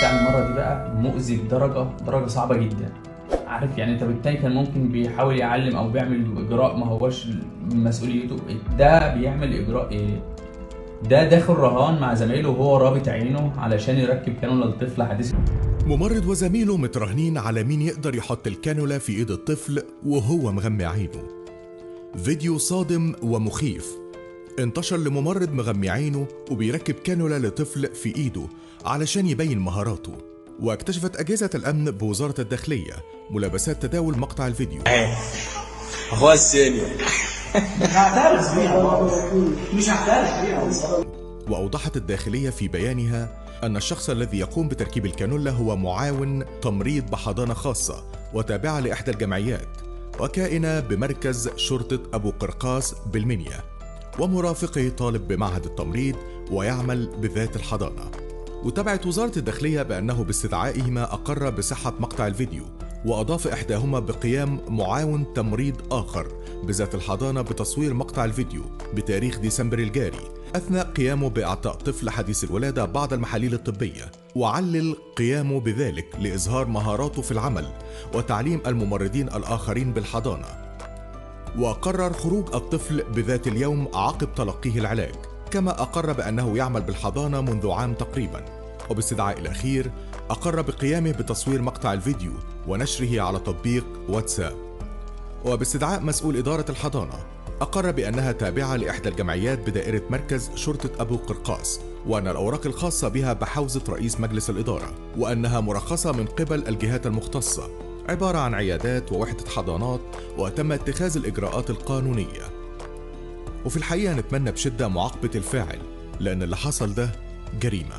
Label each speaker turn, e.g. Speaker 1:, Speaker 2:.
Speaker 1: بتاع المره دي بقى مؤذي بدرجه صعبه جدا. عارف يعني، انت بالتاني كان ممكن بيحاول يعلم او بيعمل اجراء ما هوش مسؤوليته، ده بيعمل اجراء ايه؟ ده داخل رهان مع زمايله وهو رابط عينه علشان يركب كانولا للطفل حديث.
Speaker 2: ممرض وزميله متراهنين على مين يقدر يحط الكانولا في ايد الطفل وهو مغمي عينه. فيديو صادم ومخيف انتشر لممرض مغمي عينه وبيركب كانولا لطفل في ايده علشان يبين مهاراته. واكتشفت أجهزة الأمن بوزارة الداخلية ملابسات تداول مقطع الفيديو.
Speaker 3: اخويا السينيور
Speaker 4: مش هعترف بيها.
Speaker 2: وأوضحت الداخلية في بيانها أن الشخص الذي يقوم بتركيب الكانولا هو معاون تمريض بحضانة خاصة وتابعة لإحدى الجمعيات، وكائنة بمركز شرطة أبو قرقاس بالمنيا، ومرافقه طالب بمعهد التمريض ويعمل بذات الحضانة. وتابعت وزارة الداخلية بأنه باستدعائهما أقر بصحة مقطع الفيديو، وأضاف إحداهما بقيام معاون تمريض آخر بذات الحضانة بتصوير مقطع الفيديو بتاريخ ديسمبر الجاري أثناء قيامه بإعطاء طفل حديث الولادة بعض المحاليل الطبية، وعلل قيامه بذلك لإظهار مهاراته في العمل وتعليم الممرضين الآخرين بالحضانة. وقرر خروج الطفل بذات اليوم عقب تلقيه العلاج، كما أقر بأنه يعمل بالحضانة منذ عام تقريبا. وباستدعاء الأخير أقر بقيامه بتصوير مقطع الفيديو ونشره على تطبيق واتساب. وباستدعاء مسؤول إدارة الحضانة أقر بأنها تابعة لإحدى الجمعيات بدائرة مركز شرطة أبو قرقاس، وأن الأوراق الخاصة بها بحوزة رئيس مجلس الإدارة، وأنها مرخصة من قبل الجهات المختصة، عبارة عن عيادات ووحدة حضانات، وتم اتخاذ الإجراءات القانونية. وفي الحقيقة نتمنى بشدة معاقبة الفاعل، لأن اللي حصل ده جريمة.